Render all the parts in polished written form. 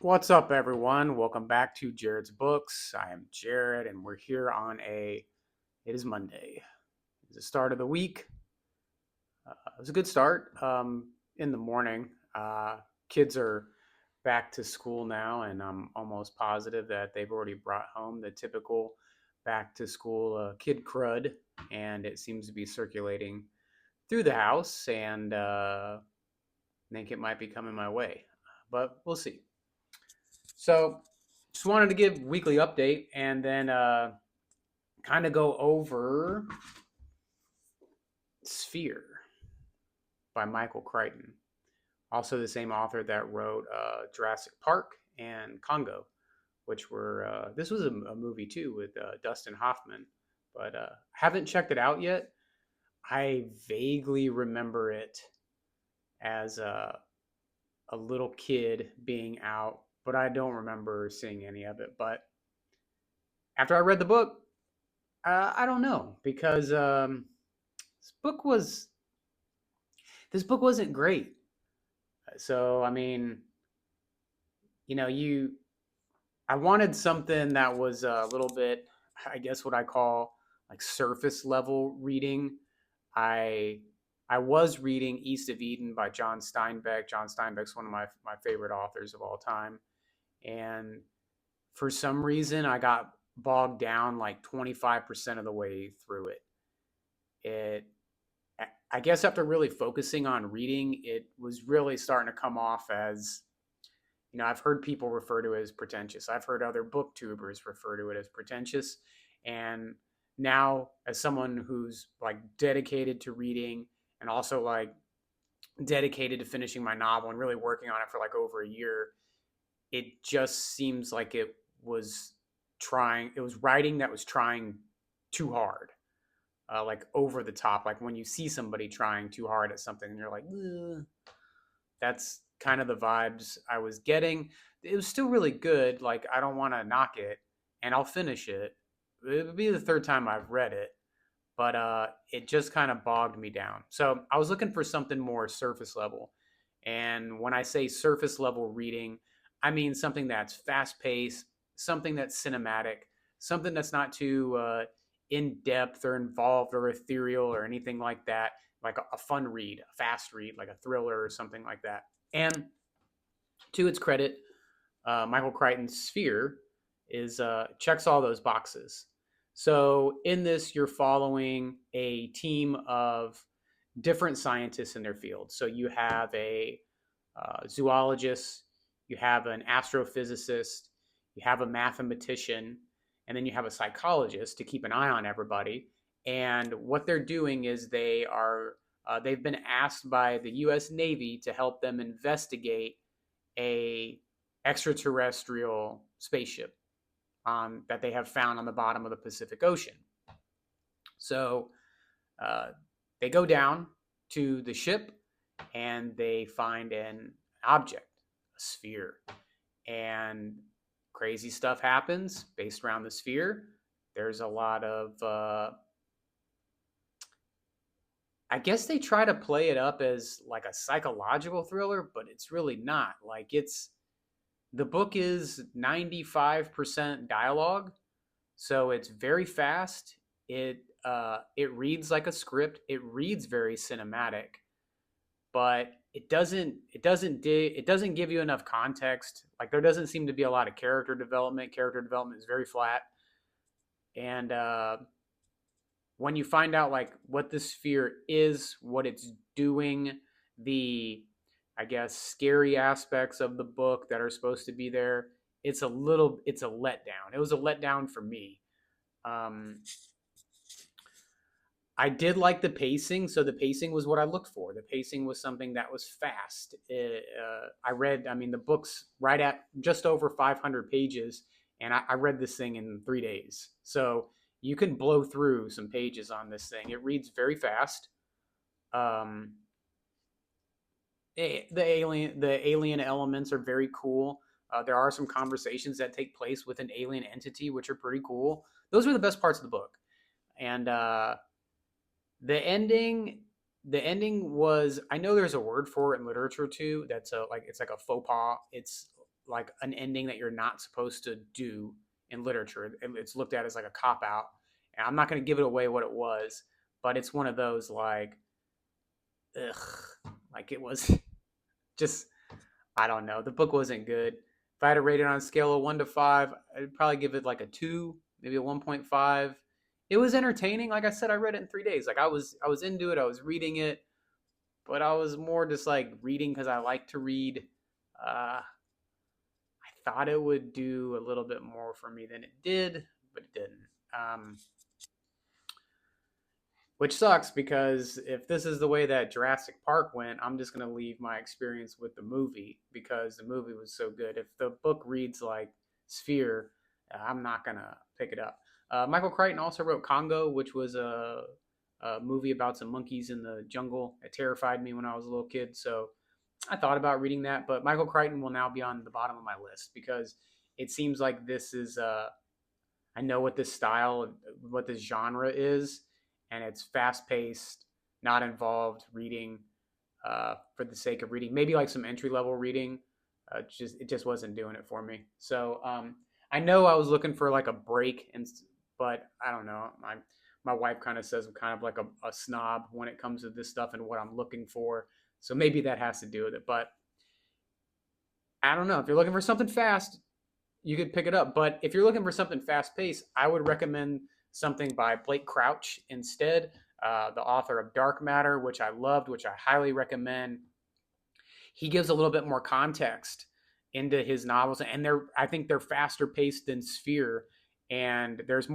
What's up, everyone? Welcome back to Jared's Books. I am Jared, and we're here on it is Monday. It's the start of the week. It was a good start in the morning. Kids are back to school now, and I'm almost positive that they've already brought home the typical back to school kid crud, and it seems to be circulating through the house, and I think it might be coming my way, but we'll see. So, just wanted to give weekly update and then kind of go over Sphere by Michael Crichton, also the same author that wrote Jurassic Park and Congo, which were this was a movie too with Dustin Hoffman, but haven't checked it out yet. I vaguely remember it as a little kid being out, but I don't remember seeing any of it. But after I read the book, I don't know because this book was this book wasn't great. So I mean, you know, you I wanted something that was a little bit, I guess, what I call like surface level reading. I I was reading East of Eden by John Steinbeck. John Steinbeck's one of my favorite authors of all time, and for some reason, I got bogged down like 25% of the way through it. It I guess after really focusing on reading, it was really starting to come off as, I've heard people refer to it as pretentious. I've heard other booktubers refer to it as pretentious. And now, as someone who's like dedicated to reading and also like dedicated to finishing my novel and really working on it for like over a year, it just seems like it was writing that was trying too hard, like over the top. Like when you see somebody trying too hard at something and you're like, ugh. That's kind of the vibes I was getting. It was still really good. Like, I don't want to knock it, and I'll finish it. It would be the third time I've read it, but it just kind of bogged me down. So I was looking for something more surface level. And when I say surface level reading, I mean something that's fast paced, something that's cinematic, something that's not too in depth or involved or ethereal or anything like that. Like a fun read, a fast read, like a thriller or something like that. And to its credit, Michael Crichton's Sphere is checks all those boxes. So in this, you're following a team of different scientists in their field. So you have a zoologist, you have an astrophysicist, you have a mathematician, and then you have a psychologist to keep an eye on everybody. And what they're doing is they've been asked by the U.S. Navy to help them investigate a extraterrestrial spaceship that they have found on the bottom of the Pacific Ocean. So uh, they go down to the ship and they find an object, a sphere, and crazy stuff happens based around the sphere. There's a lot of, I guess they try to play it up as like a psychological thriller, but it's really not. The book is 95% dialogue, so it's very fast. It reads like a script. It reads very cinematic, but it doesn't give you enough context. Like there doesn't seem to be a lot of character development. Character development is very flat, and when you find out like what the sphere is, what it's doing, the I guess scary aspects of the book that are supposed to be there, it's a letdown. It was a letdown for me. Um, I did like the pacing, so the pacing was what I looked for. The pacing was something that was fast. I mean, the book's right at just over 500 pages, and I read this thing in 3 days. So you can blow through some pages on this thing. It reads very fast. Um, the alien elements are very cool. There are some conversations that take place with an alien entity, which are pretty cool. Those are the best parts of the book, and the ending the ending was, I know there's a word for it in literature too, that's it's like a faux pas. It's like an ending that you're not supposed to do in literature. It's looked at as like a cop out. And I'm not going to give it away what it was, but it's one of those like, ugh, like it was just, I don't know. The book wasn't good. If I had to rate it on a scale of 1 to 5, I'd probably give it like a 2, maybe a 1.5. It was entertaining. Like I said, I read it in 3 days. Like I was into it. I was reading it, but I was more just like reading because I like to read. I thought it would do a little bit more for me than it did, but it didn't. Um, which sucks because if this is the way that Jurassic Park went, I'm just going to leave my experience with the movie because the movie was so good. If the book reads like Sphere, I'm not going to pick it up. Michael Crichton also wrote Congo, which was a movie about some monkeys in the jungle. It terrified me when I was a little kid. So I thought about reading that, but Michael Crichton will now be on the bottom of my list because it seems like this is I know what this style, what this genre is, and it's fast paced, not involved reading for the sake of reading. Maybe like some entry level reading. It just wasn't doing it for me. So I know I was looking for like a break, but I don't know. My wife kind of says I'm kind of like a snob when it comes to this stuff and what I'm looking for. So maybe that has to do with it. But I don't know. If you're looking for something fast, you could pick it up. But if you're looking for something fast paced, I would recommend something by Blake Crouch instead, the author of Dark Matter, which I loved, which I highly recommend. He gives a little bit more context into his novels, and I think they're faster paced than Sphere, and there's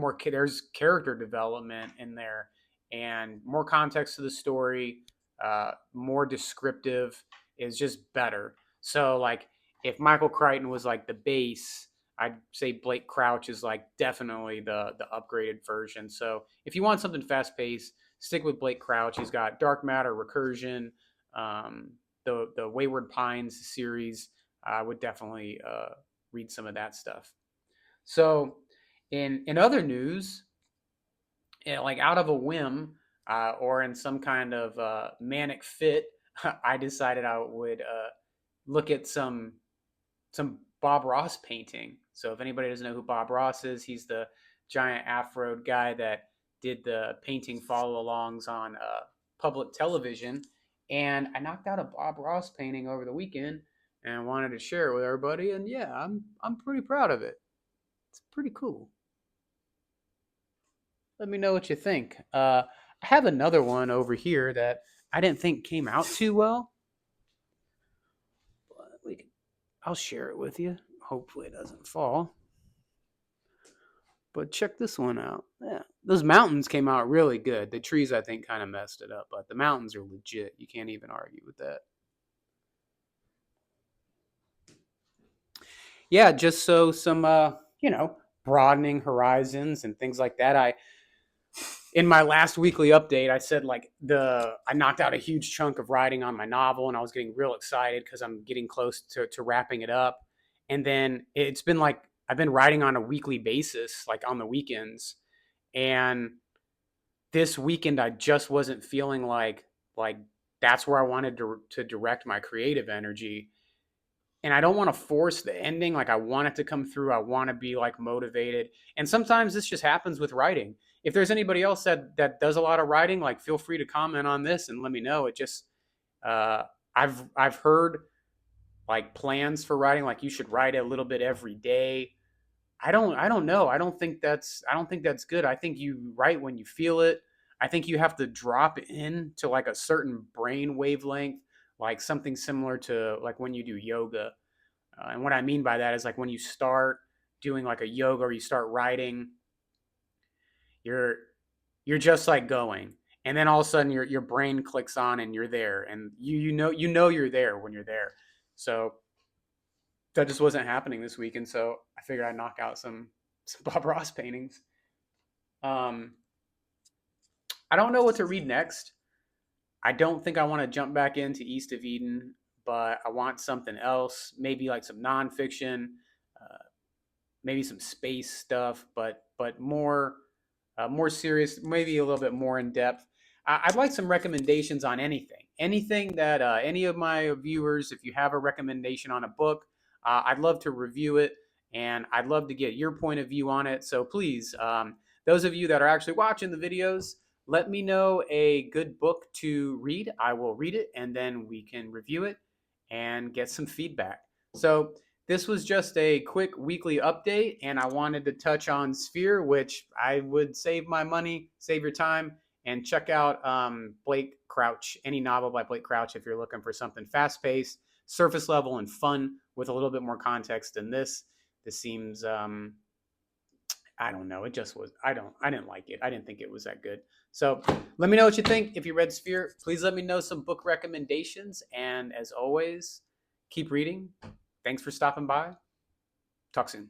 character development in there, and more context to the story, more descriptive is just better. So like if Michael Crichton was like the base, I'd say Blake Crouch is like definitely the upgraded version. So if you want something fast paced, stick with Blake Crouch. He's got Dark Matter, Recursion, um, the Wayward Pines series. I would definitely read some of that stuff. So in other news, like out of a whim or in some kind of manic fit, I decided I would look at some Bob Ross painting. So if anybody doesn't know who Bob Ross is, he's the giant afro guy that did the painting follow alongs on public television. And I knocked out a Bob Ross painting over the weekend and wanted to share it with everybody. And yeah, I'm pretty proud of it. It's pretty cool. Let me know what you think. I have another one over here that I didn't think came out too well. But I'll share it with you. Hopefully it doesn't fall. But check this one out. Yeah, those mountains came out really good. The trees, I think, kind of messed it up, but the mountains are legit. You can't even argue with that. Yeah, just so some, broadening horizons and things like that. In my last weekly update, I said like I knocked out a huge chunk of writing on my novel, and I was getting real excited because I'm getting close to wrapping it up. And then it's been like I've been writing on a weekly basis, like on the weekends. And this weekend, I just wasn't feeling like that's where I wanted to direct my creative energy. And I don't want to force the ending. Like I want it to come through. I want to be like motivated. And sometimes this just happens with writing. If there's anybody else that does a lot of writing, like feel free to comment on this and let me know. It just uh, I've heard like plans for writing, like you should write a little bit every day. I don't know. I don't think that's good. I think you write when you feel it. I think you have to drop in to like a certain brain wavelength, like something similar to like when you do yoga. And what I mean by that is like when you start doing like a yoga or you start writing, you're you're just like going. And then all of a sudden your brain clicks on and you're there and you know you're there when you're there. So that just wasn't happening this week, and so I figured I'd knock out some Bob Ross paintings. Um, I don't know what to read next. I don't think I want to jump back into East of Eden, but I want something else. Maybe like some nonfiction, uh, maybe some space stuff, but more serious, maybe a little bit more in depth. I'd like some recommendations on anything that any of my viewers, if you have a recommendation on a book, I'd love to review it, and I'd love to get your point of view on it. So please, those of you that are actually watching the videos, let me know a good book to read. I will read it, and then we can review it and get some feedback. So this was just a quick weekly update, and I wanted to touch on Sphere, which I would save my money, save your time, and check out Blake Crouch, any novel by Blake Crouch if you're looking for something fast-paced, surface level, and fun with a little bit more context than this. This seems I don't know. It just was. I didn't like it. I didn't think it was that good. So let me know what you think. If you read Sphere, please let me know some book recommendations. And as always, keep reading. Thanks for stopping by. Talk soon.